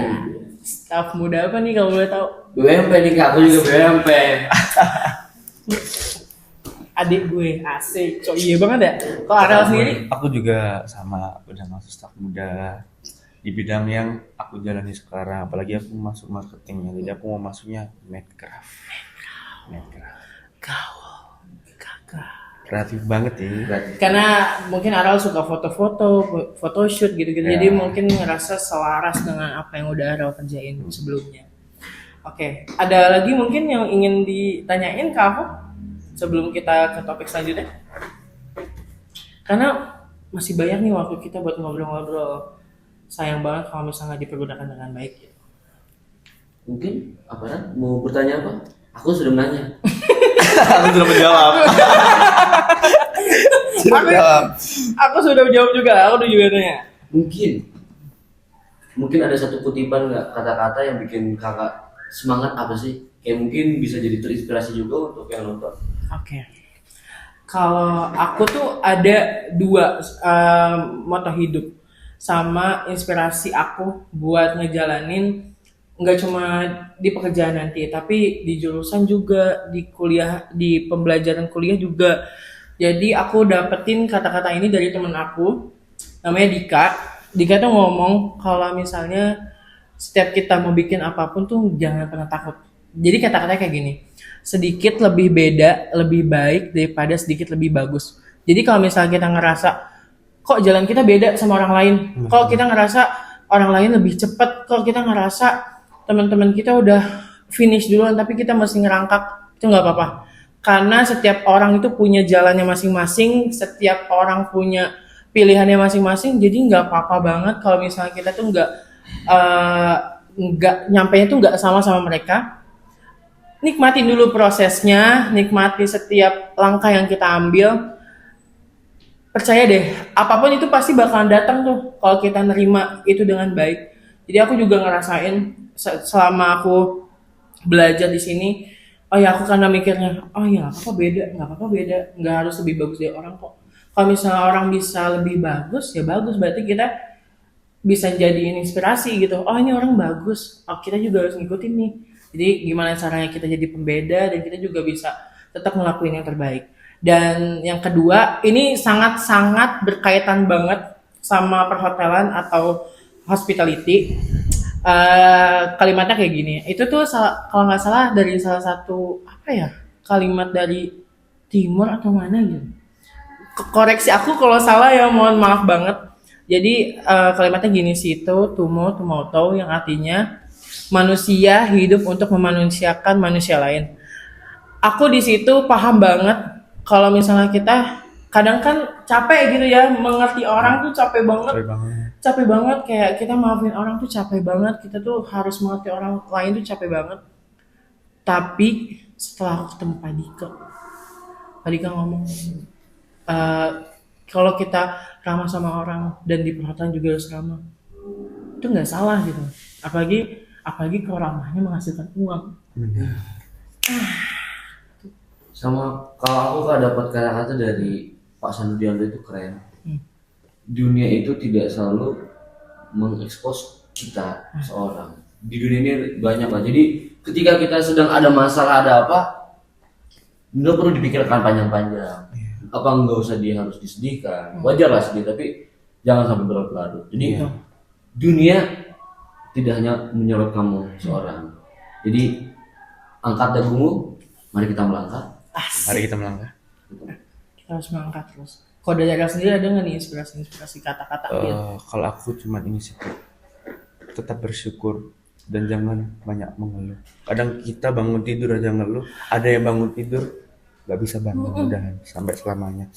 Staff muda apa nih kalau boleh tahu? BMP nih Kak, aku juga BMP. Adik gue asik, cok iya banget ya. Kalau Arel sendiri? Aku juga sama, udah masuk staf muda di bidang yang aku jalani sekarang. Apalagi aku masuk marketingnya, jadi aku mau masuknya Medcraft. Gaul, kakak. Kreatif banget ya. Karena mungkin Arel suka foto-foto, photoshoot gitu-gitu. Ya. Jadi mungkin ngerasa selaras dengan apa yang udah Arel kerjain sebelumnya. Oke, ada lagi mungkin yang ingin ditanyain ke aku sebelum kita ke topik selanjutnya? Karena masih banyak nih waktu kita buat ngobrol-ngobrol. Sayang banget kalau misalnya dipergunakan dengan baik. Gitu. Mungkin apa kan? Mau bertanya apa? Aku sudah menanya. Aku sudah menjawab. Aku sudah menjawab juga. Aku udah juga nanya. Mungkin ada satu kutipan nggak, kata-kata yang bikin kakak semangat apa sih? Kayak mungkin bisa jadi terinspirasi juga untuk yang nonton. Oke. Kalau aku tuh ada dua moto hidup sama inspirasi aku buat ngejalanin, nggak cuma di pekerjaan nanti, tapi di jurusan juga, di kuliah, di pembelajaran kuliah juga. Jadi aku dapetin kata-kata ini dari temen aku, namanya Dika. Dika tuh ngomong kalau misalnya setiap kita mau bikin apapun tuh jangan pernah takut. Jadi kata-katanya kayak gini, sedikit lebih beda, lebih baik daripada sedikit lebih bagus. Jadi kalau misalnya kita ngerasa, kok jalan kita beda sama orang lain, kok kita ngerasa orang lain lebih cepat, kok kita ngerasa teman-teman kita udah finish duluan tapi kita masih ngerangkak, itu nggak apa-apa. Karena setiap orang itu punya jalannya masing-masing, setiap orang punya pilihannya masing-masing, jadi nggak apa-apa banget kalau misalnya kita tuh nggak nyampainya tuh nggak sama mereka. Nikmatin dulu prosesnya, nikmati setiap langkah yang kita ambil. Percaya deh, apapun itu pasti bakalan datang tuh kalau kita nerima itu dengan baik. Jadi aku juga ngerasain selama aku belajar di sini, oh ya aku karena mikirnya, oh ya nggak apa-apa beda, nggak harus lebih bagus dari orang kok. Kalau misalnya orang bisa lebih bagus, ya bagus, berarti kita bisa jadiin inspirasi gitu. Oh ini orang bagus, oh kita juga harus ngikutin nih. Jadi gimana caranya kita jadi pembeda dan kita juga bisa tetap ngelakuin yang terbaik. Dan yang kedua, ini sangat-sangat berkaitan banget sama perhotelan atau hospitality. Kalimatnya kayak gini. Itu tuh kalau nggak salah dari salah satu kalimat dari timur atau mana gitu. Koreksi aku kalau salah ya, mohon maaf banget. Jadi kalimatnya gini sih, itu tumoto yang artinya manusia hidup untuk memanusiakan manusia lain. Aku di situ paham banget kalau misalnya kita kadang kan capek gitu ya, mengerti orang tuh capek banget, kayak kita maafin orang tuh capek banget, kita tuh harus mengerti orang lain tuh capek banget. Tapi setelah aku ketemu Pak Dika ngomong, kalau kita ramah sama orang dan di perhotelan juga harus ramah, itu nggak salah gitu. Apalagi kalau ramahnya menghasilkan uang. Sama kalau aku dapat kata-kata dari Pak Sandiaga itu keren. Dunia itu tidak selalu mengekspos kita seorang. Di dunia ini banyak lah. Jadi ketika kita sedang ada masalah, ada apa, nggak perlu dipikirkan panjang-panjang. Apa nggak usah dia harus disedihkan. Wajar lah sedih, tapi jangan sampai berlarut-larut. Jadi dunia tidak hanya menyorot kamu seorang. Jadi angkat dagumu, mari kita melangkah. Mari kita melangkah. Kita harus melangkah terus. Kalau dari Arel sendiri ada nggak nih inspirasi kata-kata? Kalau aku cuma ini sih, tetap bersyukur dan jangan banyak mengeluh. Kadang kita bangun tidur aja ngeluh, ada yang bangun tidur nggak bisa mudah-mudahan sampai selamanya.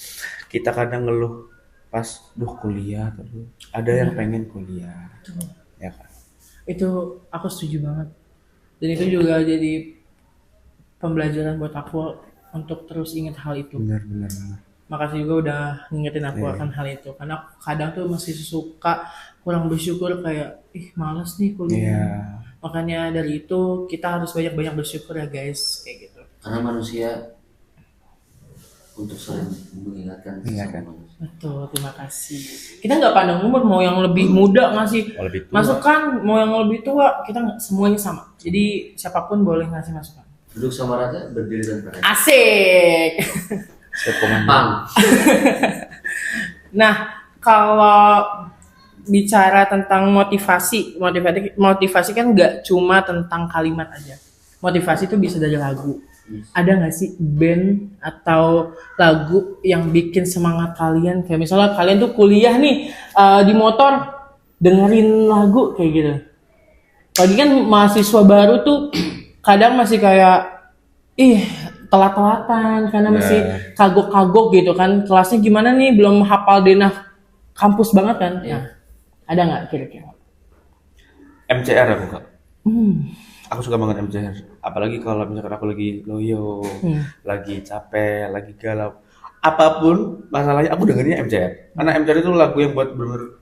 Kita kadang ngeluh pas kuliah terus ada yang pengen kuliah ya kan. Itu aku setuju banget. Dan itu juga jadi pembelajaran buat aku untuk terus ingat hal itu. Benar. Makasih juga udah ngingetin aku akan hal itu. Karena kadang tuh masih suka kurang bersyukur kayak, males nih kuliah. Iya. Makanya dari itu kita harus banyak-banyak bersyukur ya guys, kayak gitu. Karena manusia untuk sering mengingatkan Iya sesama kan. manusia. Betul, terima kasih. Kita nggak pandang umur, mau yang lebih muda ngasih Mau lebih tua. masukan, mau yang lebih tua, kita semuanya sama. Jadi siapapun boleh ngasih masukan. Duduk sama rata, berdiri dan berada. Asik. Siap komandan. Pang. Nah, kalau bicara tentang motivasi kan nggak cuma tentang kalimat aja. Motivasi itu bisa dari lagu. Ada nggak sih band atau lagu yang bikin semangat kalian? Kayak misalnya kalian tuh kuliah nih di motor dengerin lagu kayak gitu. Lagi kan mahasiswa baru tuh kadang masih kayak telat-telatan karena masih kagok-kagok gitu kan. Kelasnya gimana nih, belum hafal denah kampus banget kan. Nah, ada nggak kira-kira? MCR aku kak. Aku suka banget MCR. Apalagi kalau misalkan aku lagi loyo, lagi capek, lagi galau, apapun masalahnya aku dengerinnya MCR. Karena MCR itu lagu yang buat bener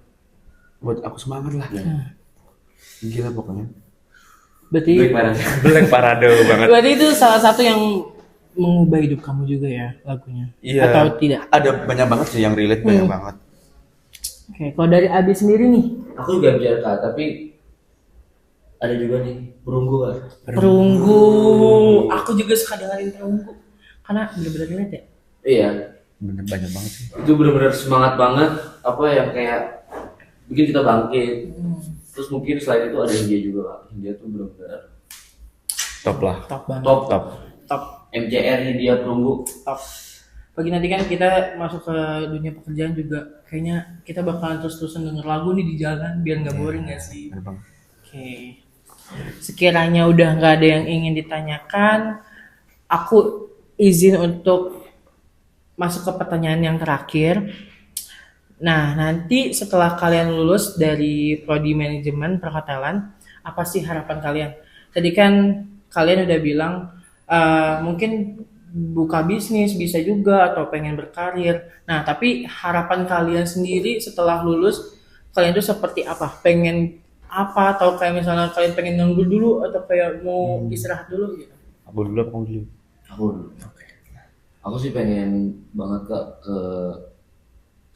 buat aku semangat lah. Gila pokoknya. Berarti Black Parade banget. berarti itu salah satu yang mengubah hidup kamu juga ya lagunya? Iya. Atau tidak? Ada banyak banget sih yang relate banyak banget. Oke, kalau dari Abi sendiri nih, Aku juga bicara Kak, tapi ada juga nih perunggu kan. perunggu. Aku juga suka dengerin perunggu karena bener-bener relate ya. Iya, Bener banyak banget sih. itu benar-benar semangat banget. Apa yang kayak bikin kita bangkit. Terus mungkin selain itu ada Hindia juga Kak. Hindia tuh benar-benar Top lah. Top banget. top. Top. MCR Hindia perunggu. Top. Bagi nanti kan kita masuk ke dunia pekerjaan juga kayaknya kita bakalan terus-terusan denger lagu nih di jalan biar nggak boring nggak sih? Bener banget. Oke. Sekiranya udah nggak ada yang ingin ditanyakan, aku izin untuk masuk ke pertanyaan yang terakhir. Nah, nanti setelah kalian lulus dari prodi manajemen perhotelan, apa sih harapan kalian? Tadi kan kalian udah bilang mungkin buka bisnis bisa juga atau pengen berkarir. Nah, tapi harapan kalian sendiri setelah lulus, kalian tuh seperti apa? Pengen apa? Atau kayak misalnya kalian pengen nganggur dulu atau kayak mau istirahat dulu gitu? Aku dulu apa kamu dulu? Aku dulu. Aku sih pengen banget Kak ke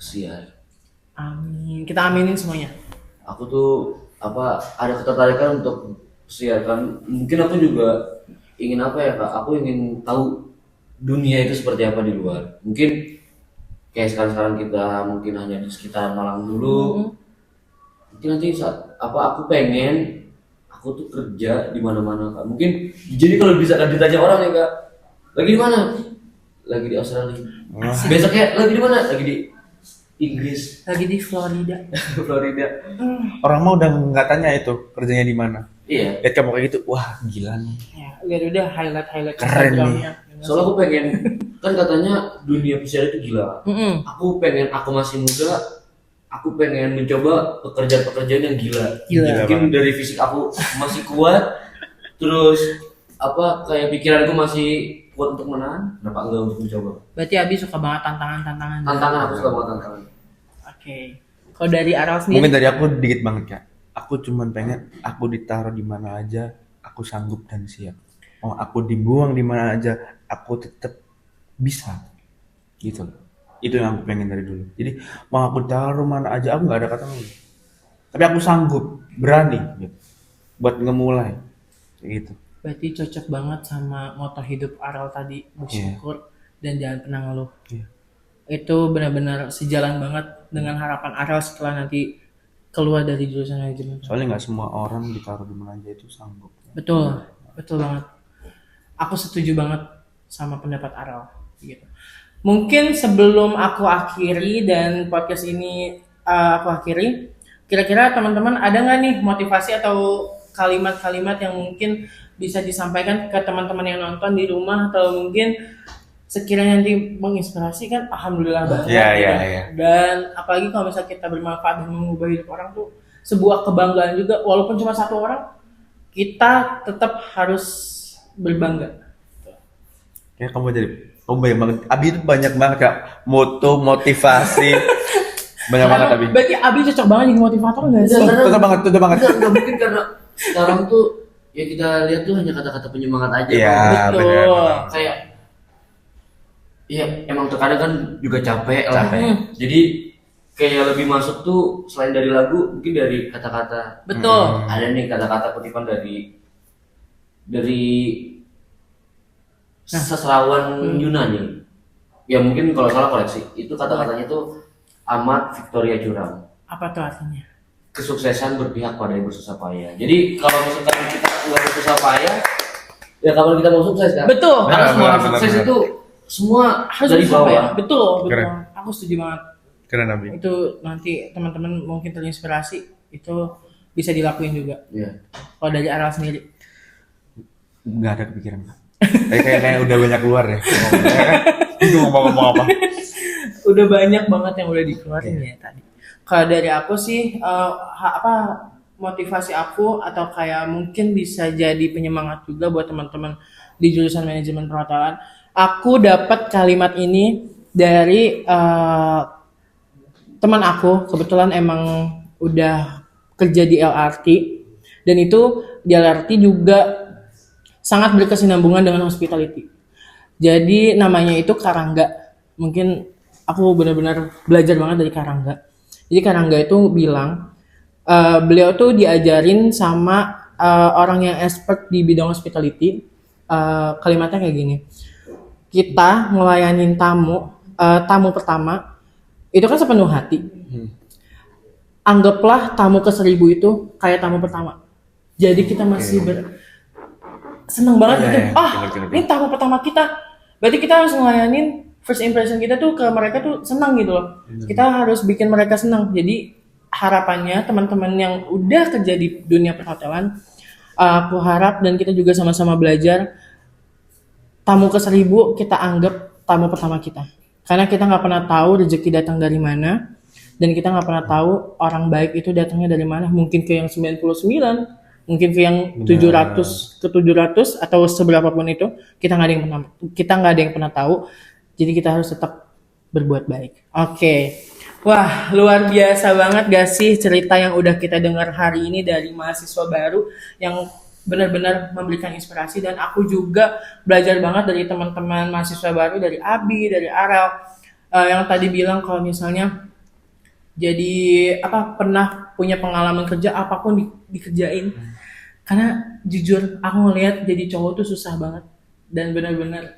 pesiar. Amin. Kita aminin semuanya. Aku tuh ada ketertarikan untuk pesiar kan. Mungkin aku juga ingin apa ya Kak? Aku ingin tahu dunia itu seperti apa di luar. Mungkin kayak sekarang kita mungkin hanya di sekitar Malang dulu. Mungkin nanti aku pengen aku tuh kerja di mana-mana Kak. Mungkin jadi kalau bisa ditanya orang ya Kak, lagi di mana? Lagi di Australia. Besoknya lagi di mana? Lagi di Inggris, Lagi di Florida. Florida. Orang mau udah nggak tanya itu kerjanya di mana. Iya. Lihat kamu kayak gitu, wah gila nih. Ya, lihat udah highlight Keren Instagramnya. Soalnya aku pengen kan katanya dunia pesiar itu gila. Aku pengen aku masih muda, aku pengen mencoba pekerjaan-pekerjaan yang gila. Gila. Mungkin dari fisik aku masih kuat, terus kayak pikiranku masih kuat untuk menahan, kenapa enggak untuk mencoba? Berarti Abi suka banget tantangan-tantangan. Tantangan aku suka banget tantangan. Oke. Kalau dari Aral sendiri? Mungkin dari aku dikit banget kak. Aku cuman pengen aku ditaruh di mana aja, aku sanggup dan siap. Mau aku dibuang di mana aja, aku tetap bisa. Gitu loh. Itu yang aku pengen dari dulu. Jadi mau aku taruh mana aja, aku nggak ada kata nggak. Tapi aku sanggup, berani, gitu. Buat ngemulai, kayak gitu. Berarti cocok banget sama moto hidup Aral tadi, bersyukur dan jangan pernah ngeluh. Iya. Itu benar-benar sejalan banget dengan harapan Aral setelah nanti keluar dari jurusan manajemen. Soalnya nggak semua orang ditaruh di mana aja itu sanggup. Betul, betul banget. Aku setuju banget sama pendapat Aral. Gitu. Mungkin sebelum aku akhiri dan podcast ini aku akhiri, kira-kira teman-teman ada nggak nih motivasi atau kalimat-kalimat yang mungkin bisa disampaikan ke teman-teman yang nonton di rumah atau mungkin sekiranya nanti menginspirasi kan alhamdulillah banget. Iya, gitu. iya, iya. Dan apalagi kalau misalnya kita bermanfaat dan mengubah hidup orang tuh sebuah kebanggaan juga, walaupun cuma satu orang, kita tetap harus berbangga. Kayak kamu banyak banget. Abi itu banyak banget Kak. Motivasi. Banyak banget Abi. Berarti Abi cocok banget jadi motivator nggak sih? Cocok banget. Enggak mungkin karena sekarang tuh ya kita lihat tuh hanya kata-kata penyemangat aja. Iya, Bang. betul. benar. Kayak iya emang terkadang kan juga capek lah. Jadi kayak lebih masuk tuh selain dari lagu mungkin dari kata-kata. Betul. Ada nih kata-kata kutipan dari sastrawan Yunani. Ya mungkin kalau salah koleksi. Itu kata-katanya tuh Amat Victoria Jurang. Apa tuh artinya? Kesuksesan berpihak pada yang bersusah payah. Jadi kalau misalkan kita nggak bersusah payah, ya kapan kita mau sukses kan? Betul. Karena semua orang Benar, sukses benar. itu semua Harus dari bersama ya? bawah. Betul, betul. Keren. Aku setuju banget. Keren Abi. Itu nanti teman-teman mungkin terinspirasi, itu bisa dilakuin juga. Iya. Kalau dari Aral sendiri. Nggak ada kepikiran Kak. Kayak udah banyak keluar ya. Bingung mau ngomong apa. Udah banyak banget yang udah dikeluarin ya tadi. Kalau dari aku sih motivasi aku atau kayak mungkin bisa jadi penyemangat juga buat teman-teman di jurusan manajemen perhotelan. Aku dapat kalimat ini dari teman aku, kebetulan emang udah kerja di LRT, dan itu di LRT juga sangat berkesinambungan dengan hospitality. Jadi namanya itu Karangga. Mungkin aku benar-benar belajar banget dari Karangga. Jadi Karangga itu bilang beliau tuh diajarin sama orang yang expert di bidang hospitality. Kalimatnya kayak gini. Kita ngelayanin tamu pertama itu kan sepenuh hati. Anggaplah tamu ke-1000 itu kayak tamu pertama. Jadi kita masih seneng banget gitu. Ini tamu pertama kita. Berarti kita harus ngelayanin first impression kita tuh ke mereka tuh senang gitu loh. Kita harus bikin mereka senang. Jadi harapannya teman-teman yang udah kerja di dunia perhotelan, aku harap dan kita juga sama-sama belajar, tamu ke-1000 kita anggap tamu pertama kita. Karena kita nggak pernah tahu rezeki datang dari mana, dan kita nggak pernah tahu orang baik itu datangnya dari mana. Mungkin ke yang 99, mungkin ke yang 700 ke 700 atau seberapa pun itu, kita nggak ada yang pernah tahu. Jadi kita harus tetap berbuat baik. Oke. Wah, luar biasa banget gak sih cerita yang udah kita dengar hari ini dari mahasiswa baru yang benar-benar memberikan inspirasi, dan aku juga belajar banget dari teman-teman mahasiswa baru, dari Abi, dari Arel, yang tadi bilang kalau misalnya jadi pernah punya pengalaman kerja apapun dikerjain. Karena jujur aku ngelihat jadi cowok tuh susah banget, dan benar-benar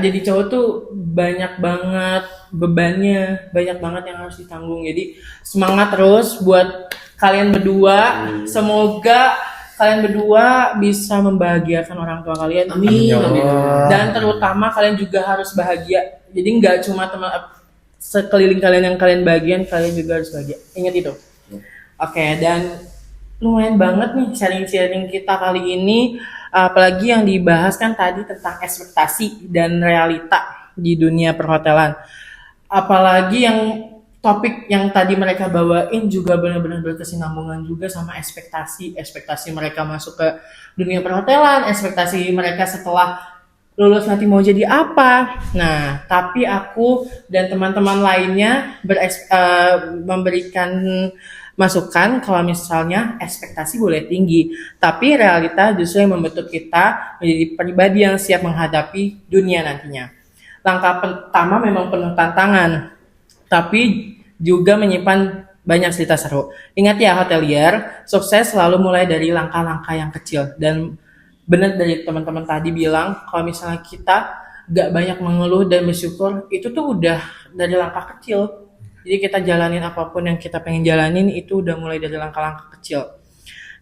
jadi cowok tuh banyak banget bebannya, banyak banget yang harus ditanggung. Jadi semangat terus buat kalian berdua. Semoga kalian berdua bisa membahagiakan orang tua kalian. Amin. Dan terutama kalian juga harus bahagia. Jadi nggak cuma teman sekeliling kalian yang kalian bahagian, kalian juga harus bahagia. Ingat itu. Oke, dan lumayan banget nih sharing-sharing kita kali ini. Apalagi yang dibahas kan tadi tentang ekspektasi dan realita di dunia perhotelan. Apalagi yang topik yang tadi mereka bawain juga benar-benar berkesinambungan juga sama ekspektasi mereka masuk ke dunia perhotelan, ekspektasi mereka setelah lulus nanti mau jadi apa. Nah, tapi aku dan teman-teman lainnya memberikan masukan kalau misalnya ekspektasi boleh tinggi, tapi realita justru yang membentuk kita menjadi pribadi yang siap menghadapi dunia nantinya. Langkah pertama memang penuh tantangan, tapi juga menyimpan banyak cerita seru. Ingat ya hotelier, sukses selalu mulai dari langkah-langkah yang kecil. Dan benar dari teman-teman tadi bilang, kalau misalnya kita gak banyak mengeluh dan bersyukur, itu tuh udah dari langkah kecil. Jadi kita jalanin apapun yang kita pengen jalanin itu udah mulai dari langkah-langkah kecil.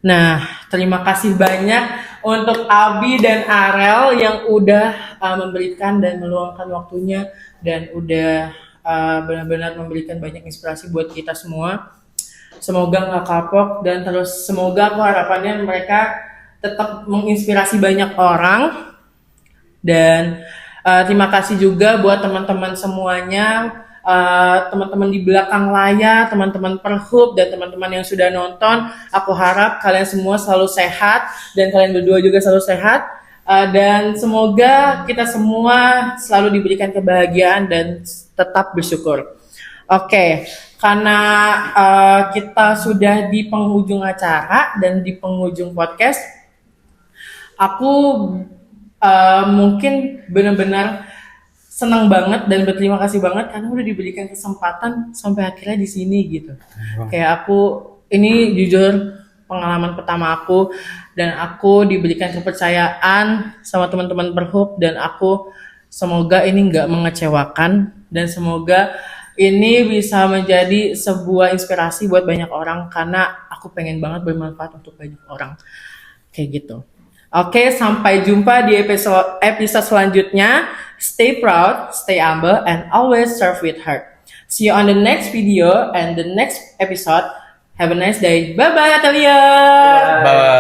Nah, terima kasih banyak untuk Abi dan Arel yang udah memberikan dan meluangkan waktunya dan udah benar-benar memberikan banyak inspirasi buat kita semua. Semoga nggak kapok dan terus semoga aku harapannya mereka tetap menginspirasi banyak orang dan Terima kasih juga buat teman-teman semuanya, teman-teman di belakang layar, teman-teman Perhub, dan teman-teman yang sudah nonton. Aku harap kalian semua selalu sehat, dan kalian berdua juga selalu sehat. Dan semoga kita semua selalu diberikan kebahagiaan dan tetap bersyukur. Oke, karena kita sudah di penghujung acara dan di penghujung podcast, aku mungkin benar-benar senang banget dan berterima kasih banget karena udah diberikan kesempatan sampai akhirnya di sini gitu. Kayak aku ini jujur pengalaman pertama aku, dan aku diberikan kepercayaan sama teman-teman Perhub, dan aku semoga ini nggak mengecewakan, dan semoga ini bisa menjadi sebuah inspirasi buat banyak orang karena aku pengen banget bermanfaat untuk banyak orang kayak gitu. Oke, sampai jumpa di episode selanjutnya. Stay proud, stay humble, and always serve with heart. See you on the next video and the next episode. Have a nice day. Bye bye, Atalia. Bye.